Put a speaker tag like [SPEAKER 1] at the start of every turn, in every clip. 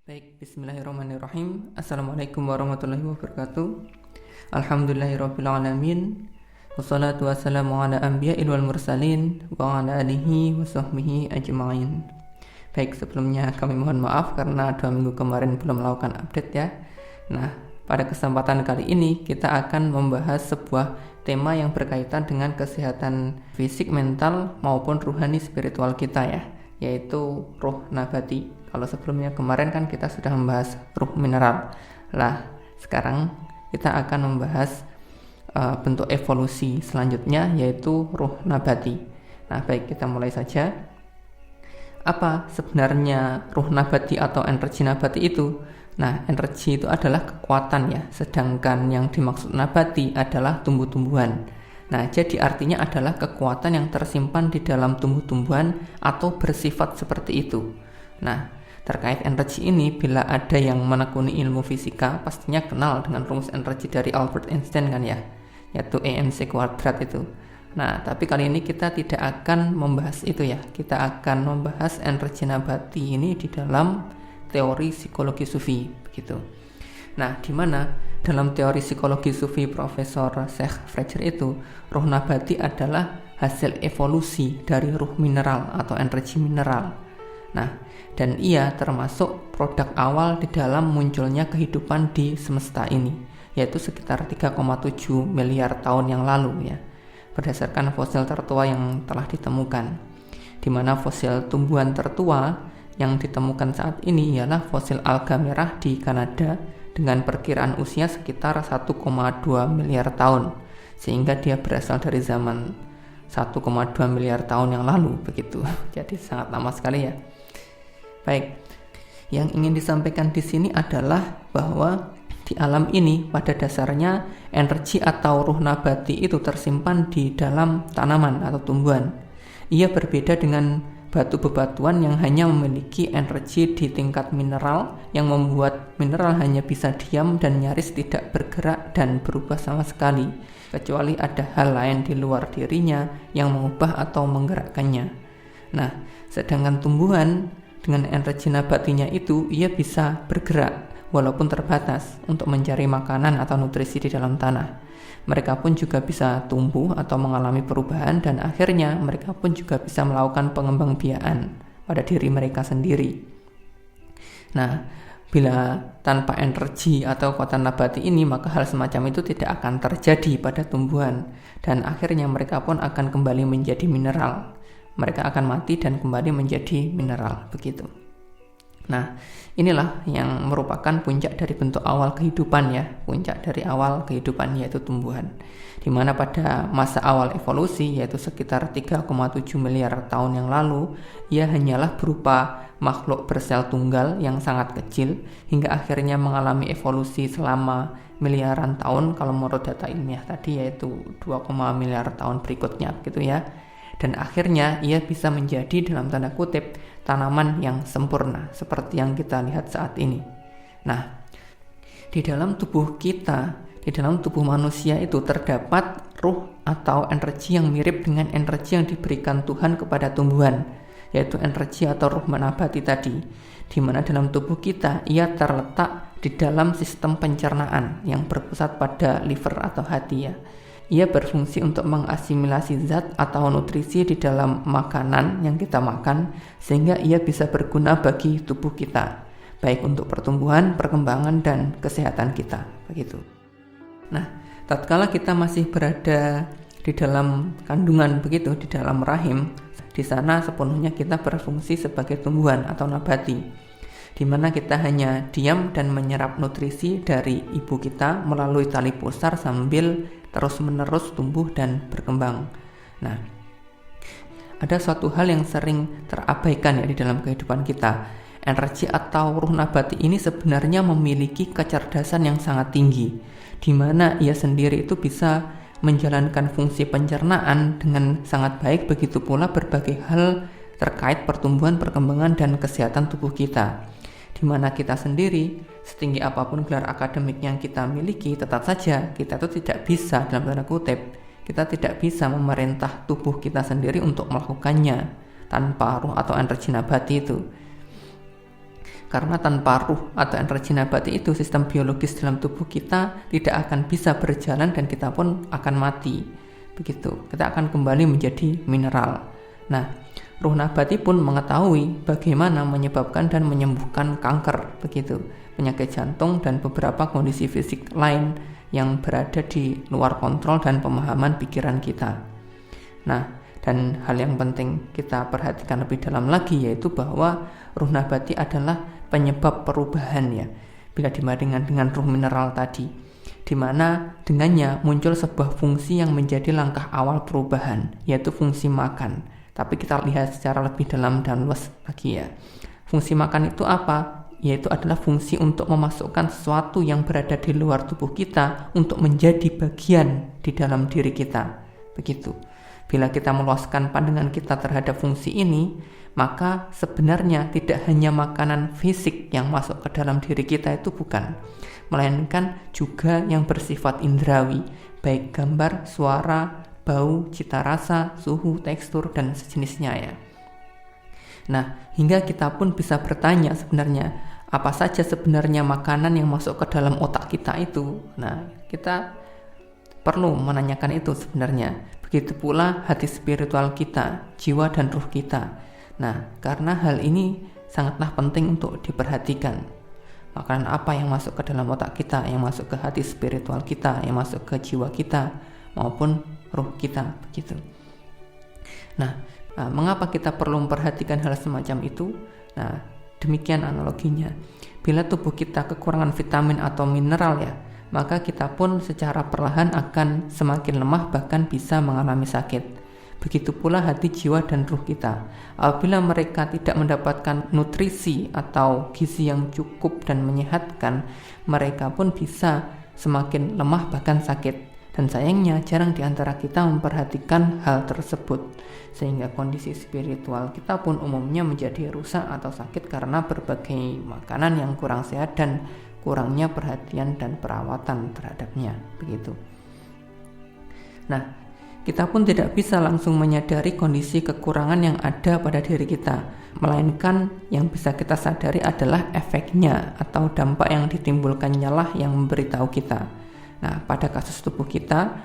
[SPEAKER 1] Baik, bismillahirrahmanirrahim. Assalamualaikum warahmatullahi wabarakatuh. Alhamdulillahirrabbilalamin. Wassalatu wassalamu ala anbiya'il wal mursalin wa ala alihi wa sahbihi ajma'in. Baik, sebelumnya kami mohon maaf karena 2 minggu kemarin belum melakukan update ya. Nah, pada kesempatan kali ini kita akan membahas sebuah tema yang berkaitan dengan kesehatan fisik, mental maupun ruhani spiritual kita ya, yaitu ruh nabati. Kalau sebelumnya kemarin kan kita sudah membahas ruh mineral. Lah, sekarang kita akan membahas bentuk evolusi selanjutnya, yaitu ruh nabati. Nah, baik, kita mulai saja. Apa sebenarnya ruh nabati atau energi nabati itu? Nah, energi itu adalah kekuatan ya, sedangkan yang dimaksud nabati adalah tumbuh-tumbuhan. Nah, jadi artinya adalah kekuatan yang tersimpan di dalam tumbuh-tumbuhan atau bersifat seperti itu. Nah, terkait energi ini, bila ada yang menekuni ilmu fisika, pastinya kenal dengan rumus energi dari Albert Einstein kan ya, yaitu EmC². itu. Nah, tapi kali ini kita tidak akan membahas itu ya. Kita akan membahas energi nabati ini di dalam teori psikologi sufi begitu. Nah, di mana dalam teori psikologi sufi Profesor Sheikh Freijer itu, ruh nabati adalah hasil evolusi dari ruh mineral atau energi mineral. Nah, dan ia termasuk produk awal di dalam munculnya kehidupan di semesta ini, yaitu sekitar 3,7 miliar tahun yang lalu ya, berdasarkan fosil tertua yang telah ditemukan, di mana fosil tumbuhan tertua yang ditemukan saat ini ialah fosil alga merah di Kanada dengan perkiraan usia sekitar 1,2 miliar tahun, sehingga dia berasal dari zaman 1,2 miliar tahun yang lalu begitu. Jadi sangat lama sekali ya. Baik, yang ingin disampaikan di sini adalah bahwa di alam ini pada dasarnya energi atau ruh nabati itu tersimpan di dalam tanaman atau tumbuhan. Ia berbeda dengan batu bebatuan yang hanya memiliki energi di tingkat mineral, yang membuat mineral hanya bisa diam dan nyaris tidak bergerak dan berubah sama sekali, kecuali ada hal lain di luar dirinya yang mengubah atau menggerakkannya. Nah, sedangkan tumbuhan dengan energi nabatinya itu, ia bisa bergerak walaupun terbatas untuk mencari makanan atau nutrisi di dalam tanah. Mereka pun juga bisa tumbuh atau mengalami perubahan, dan akhirnya mereka pun juga bisa melakukan pengembangbiakan pada diri mereka sendiri. Nah, bila tanpa energi atau kekuatan nabati ini, maka hal semacam itu tidak akan terjadi pada tumbuhan, dan akhirnya mereka pun akan kembali menjadi mineral. Mereka akan mati dan kembali menjadi mineral begitu. Nah, inilah yang merupakan puncak dari bentuk awal kehidupan ya, puncak dari awal kehidupan yaitu tumbuhan. Di mana pada masa awal evolusi, yaitu sekitar 3,7 miliar tahun yang lalu, ia hanyalah berupa makhluk bersel tunggal yang sangat kecil hingga akhirnya mengalami evolusi selama miliaran tahun kalau menurut data ilmiah tadi, yaitu 2, miliar tahun berikutnya gitu ya. Dan akhirnya ia bisa menjadi dalam tanda kutip tanaman yang sempurna seperti yang kita lihat saat ini. Nah, di dalam tubuh kita, di dalam tubuh manusia itu terdapat ruh atau energi yang mirip dengan energi yang diberikan Tuhan kepada tumbuhan, yaitu energi atau ruh nabati tadi, di mana dalam tubuh kita ia terletak di dalam sistem pencernaan yang berpusat pada liver atau hati ya. Ia berfungsi untuk mengasimilasi zat atau nutrisi di dalam makanan yang kita makan, sehingga ia bisa berguna bagi tubuh kita, baik untuk pertumbuhan, perkembangan, dan kesehatan kita begitu. Nah, tatkala kita masih berada di dalam kandungan begitu, di dalam rahim, di sana sepenuhnya kita berfungsi sebagai tumbuhan atau nabati, di mana kita hanya diam dan menyerap nutrisi dari ibu kita melalui tali pusar sambil terus-menerus tumbuh dan berkembang. Nah, ada suatu hal yang sering terabaikan ya di dalam kehidupan kita. Energi atau ruh nabati ini sebenarnya memiliki kecerdasan yang sangat tinggi, di mana ia sendiri itu bisa menjalankan fungsi pencernaan dengan sangat baik, begitu pula berbagai hal terkait pertumbuhan, perkembangan, dan kesehatan tubuh kita. Di mana kita sendiri, setinggi apapun gelar akademik yang kita miliki, tetap saja kita itu tidak bisa, dalam tanda kutip, kita tidak bisa memerintah tubuh kita sendiri untuk melakukannya tanpa ruh atau energi nabati itu. Karena tanpa ruh atau energi nabati itu, sistem biologis dalam tubuh kita tidak akan bisa berjalan dan kita pun akan mati. Begitu, kita akan kembali menjadi mineral. Nah, ruh nabati pun mengetahui bagaimana menyebabkan dan menyembuhkan kanker, begitu, penyakit jantung dan beberapa kondisi fisik lain yang berada di luar kontrol dan pemahaman pikiran kita. Nah, dan hal yang penting kita perhatikan lebih dalam lagi yaitu bahwa ruh nabati adalah penyebab perubahan ya, bila dibandingkan dengan ruh mineral tadi, di mana dengannya muncul sebuah fungsi yang menjadi langkah awal perubahan, yaitu fungsi makan. Tapi kita lihat secara lebih dalam dan luas lagi ya. Fungsi makan itu apa? Yaitu adalah fungsi untuk memasukkan sesuatu yang berada di luar tubuh kita untuk menjadi bagian di dalam diri kita. Begitu. Bila kita meluaskan pandangan kita terhadap fungsi ini, maka sebenarnya tidak hanya makanan fisik yang masuk ke dalam diri kita itu bukan, melainkan juga yang bersifat indrawi, baik gambar, suara, bau, cita rasa, suhu, tekstur, dan sejenisnya ya. Nah, hingga kita pun bisa bertanya sebenarnya, apa saja sebenarnya makanan yang masuk ke dalam otak kita itu? Nah, kita perlu menanyakan itu sebenarnya. Begitu pula hati spiritual kita, jiwa dan ruh kita. Nah, karena hal ini sangatlah penting untuk diperhatikan. Makanan apa yang masuk ke dalam otak kita, yang masuk ke hati spiritual kita, yang masuk ke jiwa kita, maupun ruh kita, begitu. Nah, mengapa kita perlu memperhatikan hal semacam itu? Nah, demikian analoginya. Bila tubuh kita kekurangan vitamin atau mineral ya, maka kita pun secara perlahan akan semakin lemah, bahkan bisa mengalami sakit. Begitu pula hati, jiwa, dan ruh kita. Apabila mereka tidak mendapatkan nutrisi atau gizi yang cukup dan menyehatkan, mereka pun bisa semakin lemah bahkan sakit. Dan sayangnya jarang di antara kita memperhatikan hal tersebut, sehingga kondisi spiritual kita pun umumnya menjadi rusak atau sakit karena berbagai makanan yang kurang sehat dan kurangnya perhatian dan perawatan terhadapnya, begitu. Nah, kita pun tidak bisa langsung menyadari kondisi kekurangan yang ada pada diri kita, melainkan yang bisa kita sadari adalah efeknya atau dampak yang ditimbulkannya lah yang memberitahu kita. Nah, pada kasus tubuh kita,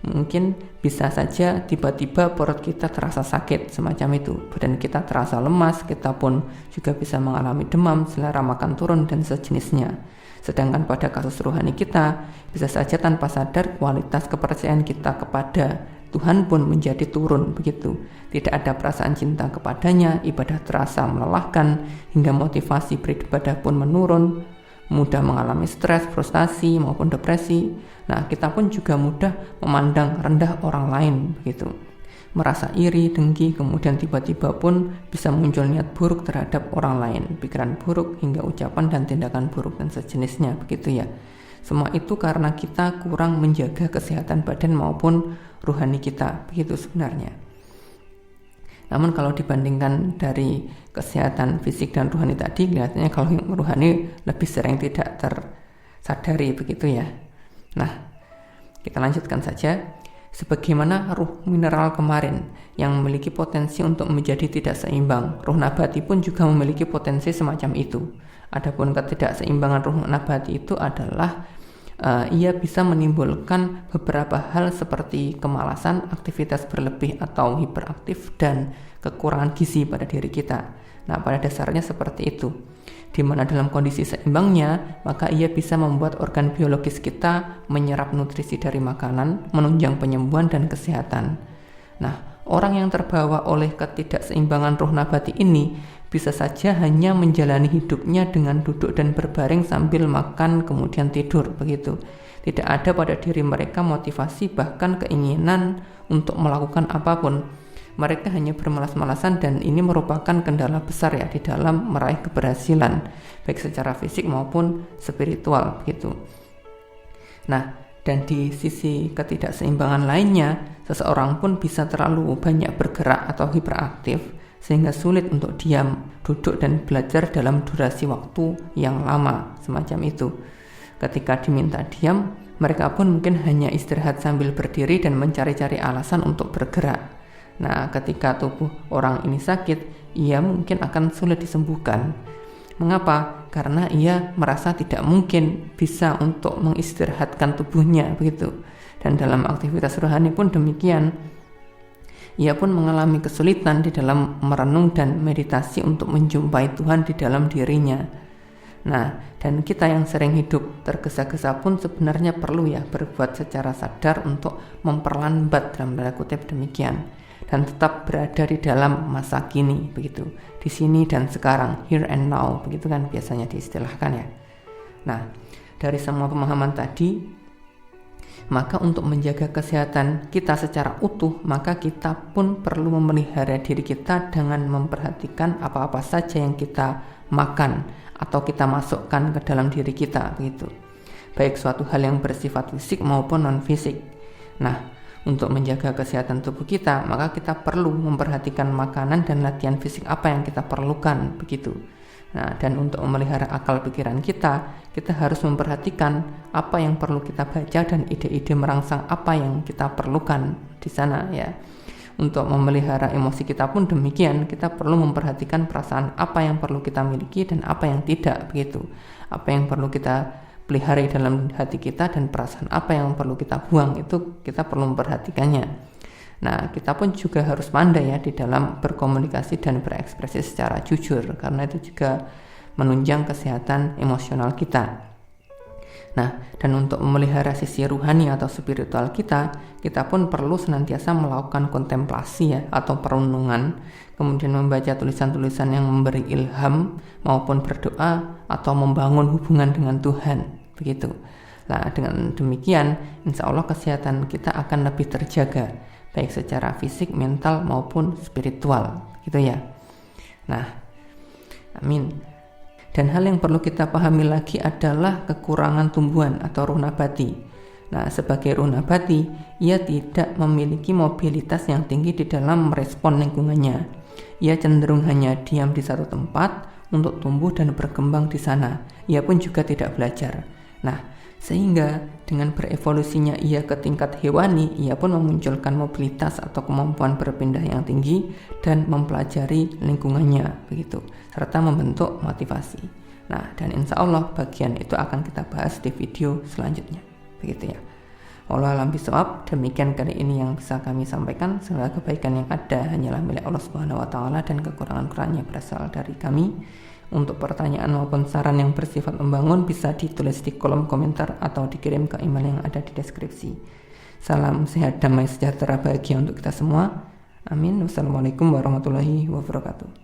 [SPEAKER 1] mungkin bisa saja tiba-tiba perut kita terasa sakit, semacam itu. Badan kita terasa lemas, kita pun juga bisa mengalami demam, selera makan turun, dan sejenisnya. Sedangkan pada kasus rohani kita, bisa saja tanpa sadar kualitas kepercayaan kita kepada Tuhan pun menjadi turun, begitu. Tidak ada perasaan cinta kepadanya, ibadah terasa melelahkan, hingga motivasi beribadah pun menurun, mudah mengalami stres, frustasi, maupun depresi. Nah, kita pun juga mudah memandang rendah orang lain, begitu. Merasa iri, dengki, kemudian tiba-tiba pun bisa muncul niat buruk terhadap orang lain, pikiran buruk, hingga ucapan dan tindakan buruk dan sejenisnya, begitu ya. Semua itu karena kita kurang menjaga kesehatan badan maupun rohani kita, begitu sebenarnya. Namun kalau dibandingkan dari kesehatan fisik dan rohani tadi, kelihatannya kalau yang rohani lebih sering tidak tersadari, begitu ya. Nah, kita lanjutkan saja. Sebagaimana ruh mineral kemarin yang memiliki potensi untuk menjadi tidak seimbang, ruh nabati pun juga memiliki potensi semacam itu. Adapun ketidakseimbangan ruh nabati itu adalah ia bisa menimbulkan beberapa hal seperti kemalasan, aktivitas berlebih atau hiperaktif, dan kekurangan gizi pada diri kita. Nah, pada dasarnya seperti itu. Di mana dalam kondisi seimbangnya, maka ia bisa membuat organ biologis kita menyerap nutrisi dari makanan, menunjang penyembuhan dan kesehatan. Nah, orang yang terbawa oleh ketidakseimbangan ruh nabati ini bisa saja hanya menjalani hidupnya dengan duduk dan berbaring sambil makan kemudian tidur, begitu. Tidak ada pada diri mereka motivasi bahkan keinginan untuk melakukan apapun. Mereka hanya bermalas-malasan, dan ini merupakan kendala besar ya di dalam meraih keberhasilan baik secara fisik maupun spiritual, begitu. Nah, dan di sisi ketidakseimbangan lainnya, seseorang pun bisa terlalu banyak bergerak atau hiperaktif sehingga sulit untuk diam, duduk, dan belajar dalam durasi waktu yang lama, semacam itu. Ketika diminta diam, mereka pun mungkin hanya istirahat sambil berdiri dan mencari-cari alasan untuk bergerak. Nah, ketika tubuh orang ini sakit, ia mungkin akan sulit disembuhkan. Mengapa? Karena ia merasa tidak mungkin bisa untuk mengistirahatkan tubuhnya begitu. Dan dalam aktivitas rohani pun demikian. Ia pun mengalami kesulitan di dalam merenung dan meditasi untuk menjumpai Tuhan di dalam dirinya. Nah, dan kita yang sering hidup tergesa-gesa pun sebenarnya perlu ya berbuat secara sadar untuk memperlambat dalam tanda kutip demikian. Dan tetap berada di dalam masa kini begitu, di sini dan sekarang, here and now begitu kan biasanya diistilahkan ya. Nah, dari semua pemahaman tadi, maka untuk menjaga kesehatan kita secara utuh, maka kita pun perlu memelihara diri kita dengan memperhatikan apa-apa saja yang kita makan atau kita masukkan ke dalam diri kita begitu, baik suatu hal yang bersifat fisik maupun non fisik. Nah, untuk menjaga kesehatan tubuh kita, maka kita perlu memperhatikan makanan dan latihan fisik apa yang kita perlukan begitu. Nah, dan untuk memelihara akal pikiran kita harus memperhatikan apa yang perlu kita baca dan ide-ide merangsang apa yang kita perlukan di sana ya. Untuk memelihara emosi kita pun demikian, kita perlu memperhatikan perasaan apa yang perlu kita miliki dan apa yang tidak begitu. Apa yang perlu kita pelihara dalam hati kita dan perasaan apa yang perlu kita buang, itu kita perlu memperhatikannya. Nah, kita pun juga harus pandai ya di dalam berkomunikasi dan berekspresi secara jujur, karena itu juga menunjang kesehatan emosional kita. Nah, dan untuk memelihara sisi ruhani atau spiritual kita pun perlu senantiasa melakukan kontemplasi ya atau perenungan, kemudian membaca tulisan-tulisan yang memberi ilham maupun berdoa atau membangun hubungan dengan Tuhan begitu. Nah, dengan demikian insya Allah kesehatan kita akan lebih terjaga baik secara fisik, mental maupun spiritual gitu ya. Nah, amin. Dan hal yang perlu kita pahami lagi adalah kekurangan tumbuhan atau ruh nabati. Nah, sebagai ruh nabati, ia tidak memiliki mobilitas yang tinggi di dalam merespon lingkungannya. Ia cenderung hanya diam di satu tempat untuk tumbuh dan berkembang di sana. Ia pun juga tidak belajar. Nah, sehingga dengan berevolusinya ia ke tingkat hewani, ia pun memunculkan mobilitas atau kemampuan berpindah yang tinggi dan mempelajari lingkungannya begitu, serta membentuk motivasi. Nah, dan insya Allah bagian itu akan kita bahas di video selanjutnya begitu ya. Wallahu a'lam bishawab. Demikian kali ini yang bisa kami sampaikan. Segala kebaikan yang ada hanyalah milik Allah Subhanahu wa taala dan kekurangan-kurangnya berasal dari kami. Untuk pertanyaan maupun saran yang bersifat membangun bisa ditulis di kolom komentar atau dikirim ke email yang ada di deskripsi. Salam sehat, damai, sejahtera, bahagia untuk kita semua. Amin. Wassalamualaikum warahmatullahi wabarakatuh.